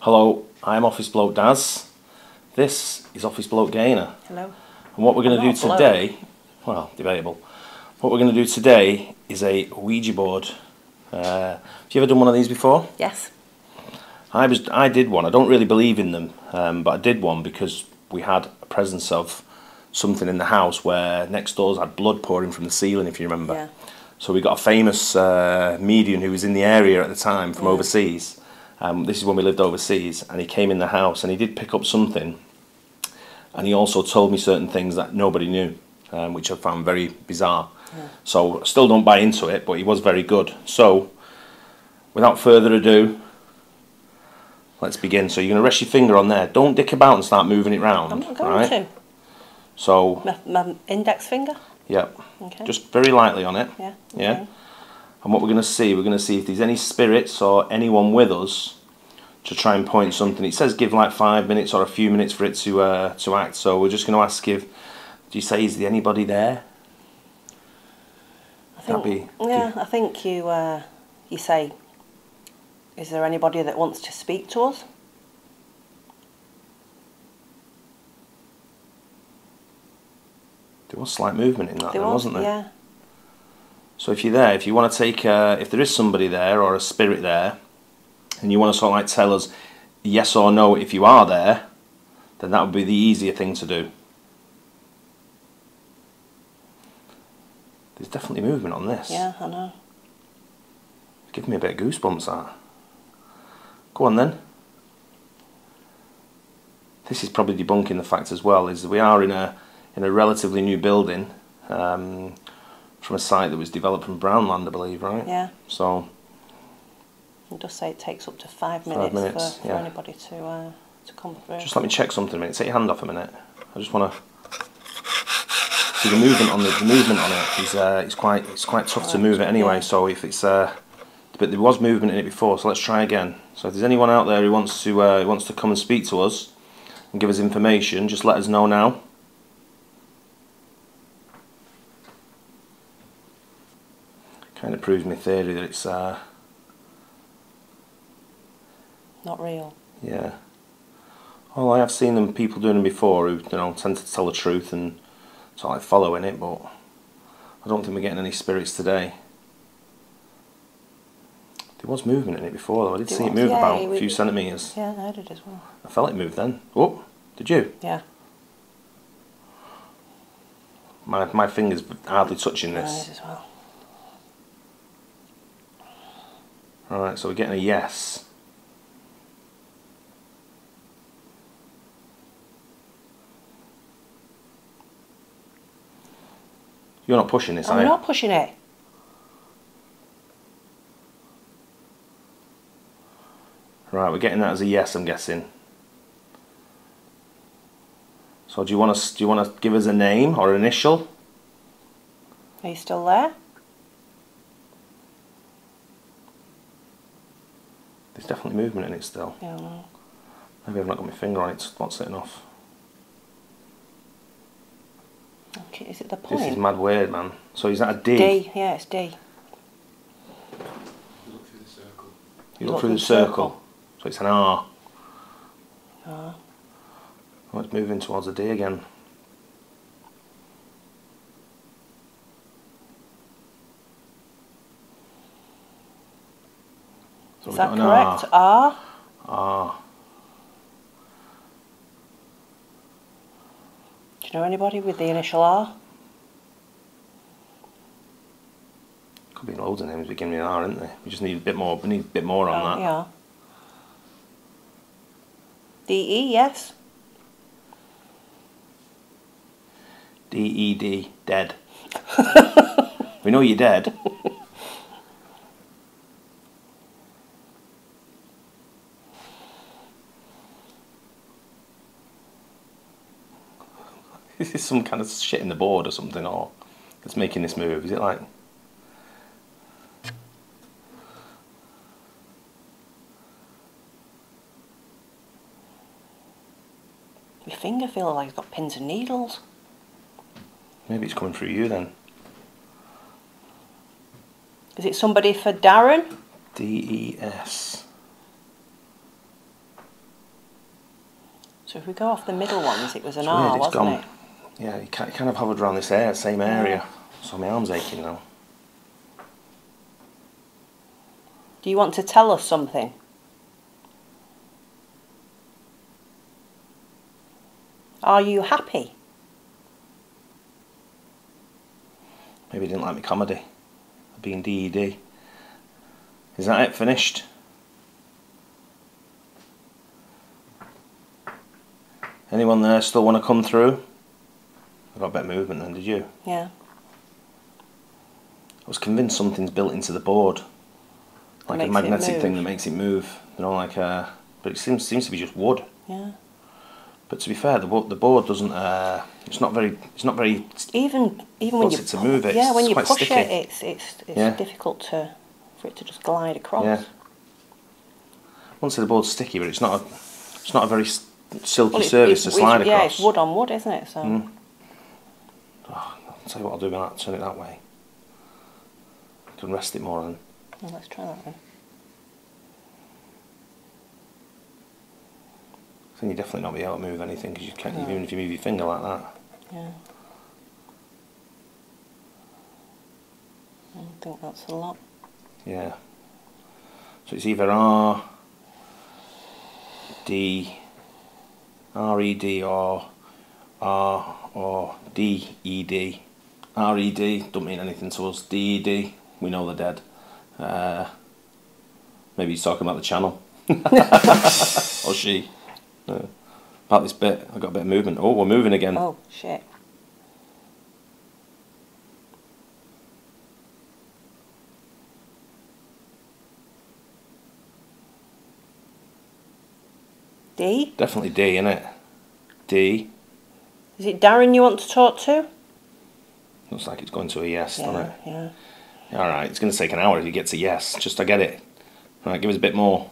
Hello, I'm Office Bloke Daz. This is Office Bloke Gaynor. Hello. And what we're going to do today, well, debatable. What we're going to do today is a Ouija board. Have you ever done one of these before? Yes. I did one. I don't really believe in them, but I did one because we had a presence of something in the house where next doors had blood pouring from the ceiling, if you remember. Yeah. So we got a famous medium who was in the area at the time from overseas. This is when we lived overseas, and he came in the house and he did pick up something, and he also told me certain things that nobody knew, which I found very bizarre. Yeah. So I still don't buy into it, but he was very good. So without further ado, let's begin. So you're going to rest your finger on there. Don't dick about and start moving it round. I'm not going to. So my index finger? Yep. Okay. Just very lightly on it. Yeah. Okay. Yeah. And what we're going to see if there's any spirits or anyone with us to try and point something. It says give like 5 minutes or a few minutes for it to act. So we're just going to ask do you say, is there anybody there? I think you say, is there anybody that wants to speak to us? There was slight movement in that, wasn't there? Yeah. So if you're there, if you want to take, if there is somebody there or a spirit there, and you want to sort of like tell us yes or no if you are there, then that would be the easier thing to do. There's definitely movement on this. Yeah, I know. It's giving me a bit of goosebumps, that. Go on then. This is probably debunking the fact as well, is that we are in a relatively new building, from a site that was developed from Brownland, I believe, right? Yeah. So it does say it takes up to 5 minutes, for anybody to come through. Just let me check something a minute. Take your hand off a minute. I just want to see the movement on it. It's quite tough to move it anyway. Yeah. So if it's but there was movement in it before. So let's try again. So if there's anyone out there who wants to come and speak to us and give us information, just let us know now. Kind of proves my theory that it's not real. Yeah. Well, I have seen people doing them before who tend to tell the truth and sort of like following it, but I don't think we're getting any spirits today. There was movement in it before though. I did see it move about a few centimetres. Yeah, I did as well. I felt it move then. Oh, did you? Yeah. My finger's hardly touching this. I did as well. Alright, so we're getting a yes. You're not pushing this, are you? I'm not pushing it. Right, we're getting that as a yes, I'm guessing. So do you want to give us a name or initial? Are you still there? There's definitely movement in it still. Yeah, I know. Maybe I've not got my finger on it, it's not sitting off. Okay, is it the point? This is mad weird, man. So is that a D? D, yeah, it's D. You look through the circle. You look through the circle. So it's an R. R. Oh, it's moving towards a D again. So is that correct? R? R. Do you know anybody with the initial R? Could be loads of names beginning with R, isn't there? We just need a bit more. We need a bit more on that. Yeah. D-E, yes. D-E-D, dead. We know you're dead. Is this some kind of shit in the board or something, or that's making this move? Is it like... My finger feels like it's got pins and needles. Maybe it's coming through you then. Is it somebody for Darren? D-E-S. So if we go off the middle ones, it was an It's R, weird, it's wasn't gone. it? Yeah, it kind of hovered around this same area. So my arm's aching now. Do you want to tell us something? Are you happy? Maybe he didn't like my comedy. Being DED. Is that it? Finished? Anyone there still want to come through? I got a bit of movement then, did you? Yeah. I was convinced something's built into the board. Like a magnetic thing that makes it move. You know, like but it seems to be just wood. Yeah. But to be fair, the board doesn't. It's not very. Even when you to move it. Yeah, when you quite push sticky. it, it's difficult for it to just glide across. Yeah. I won't say the board's sticky, but it's not a very silky surface to slide across. Yeah, it's wood on wood, isn't it? So. Oh, I'll tell you what I'll do about that. Turn it that way. I can rest it more on. Well, let's try that then. I think you definitely not be able to move anything because you can't even if you move your finger like that. Yeah. I think that's a lot. Yeah. So it's either R, D, R-E-D or R or D-E-D. R-E-D don't mean anything to us. D-E-D, we know they're dead. Maybe he's talking about the channel. Or she. About this bit, I've got a bit of movement. Oh, we're moving again. Oh, shit. D? Definitely D, innit? D. Is it Darren you want to talk to? Looks like it's going to a yes, doesn't it? Yeah. Alright, it's going to take an hour if he gets a yes. Just I get it. Alright, give us a bit more.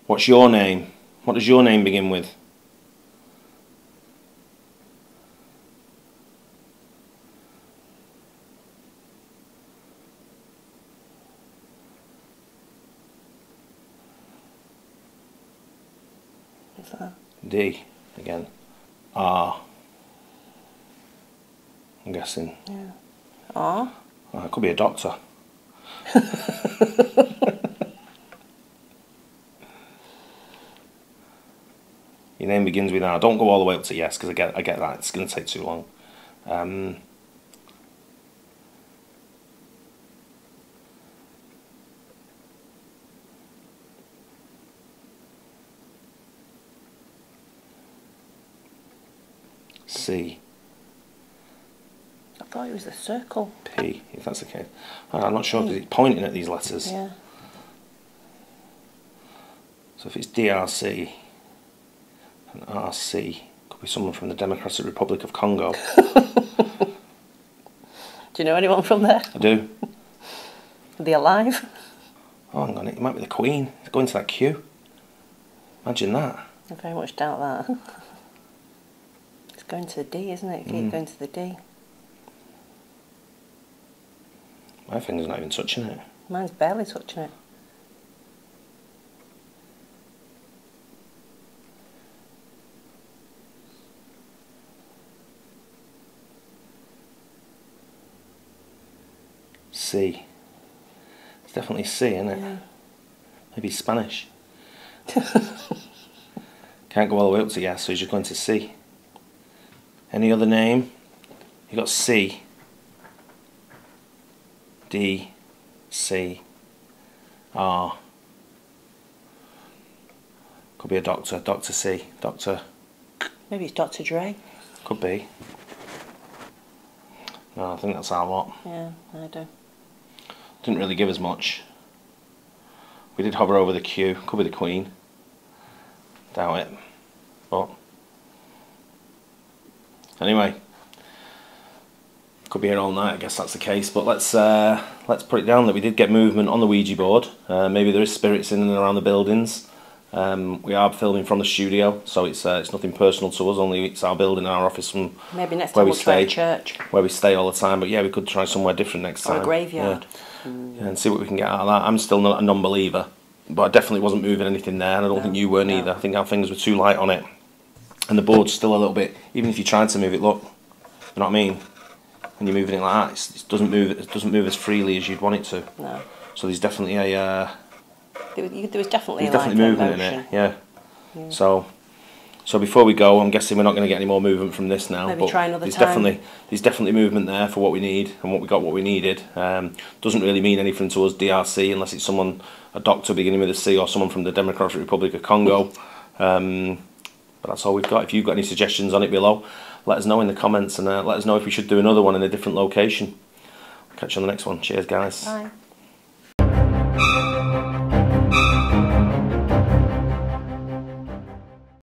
What's your name? What does your name begin with? What's that? D again. R. I'm guessing. Yeah. R? Oh, it could be a doctor. Your name begins with R. Don't go all the way up to yes because I get that. It's going to take too long. C. I thought it was the circle. P, if that's the case. I'm not sure because it's pointing at these letters. Yeah. So if it's DRC and RC, could be someone from the Democratic Republic of Congo. Do you know anyone from there? I do. Are they alive? Oh, hang on, it might be the Queen. It's going to that queue. Imagine that. I very much doubt that. It's going to the D, isn't it? Keep going to the D. My finger's not even touching it. Mine's barely touching it. C. It's definitely C, isn't it? Yeah. Maybe Spanish. Can't go all the way up to yes, so he's just going to C. Any other name? You got C. D. C. R. Could be a doctor. Dr. C. Doctor. Maybe it's Dr. Dre. Could be. No, I think that's our lot. Yeah, I do. Didn't really give us much. We did hover over the queue. Could be the Queen. Doubt it. But anyway, could be here all night. I guess that's the case. But let's put it down that we did get movement on the Ouija board. Maybe there is spirits in and around the buildings. We are filming from the studio, so it's nothing personal to us. Only it's our building, our office, from maybe next where time we we'll try stay, a church where we stay all the time. But yeah, we could try somewhere different next time. or a graveyard. Yeah, and see what we can get out of that. I'm still not a non-believer, but I definitely wasn't moving anything there, and I don't think you were neither. no. I think our fingers were too light on it, and the board's still a little bit. Even if you tried to move it, look, you know what I mean. When you're moving it like that, it doesn't move. It doesn't move as freely as you'd want it to. No. So there's definitely a. There was definitely There's definitely movement in it. Yeah. So before we go, I'm guessing we're not going to get any more movement from this now. Maybe but try another there's time. definitely movement there for what we need, and what we needed. Doesn't really mean anything to us, DRC, unless it's a doctor beginning with a C, or someone from the Democratic Republic of Congo. But that's all we've got. If you've got any suggestions on it below, let us know in the comments, and let us know if we should do another one in a different location. Catch you on the next one. Cheers, guys. Bye.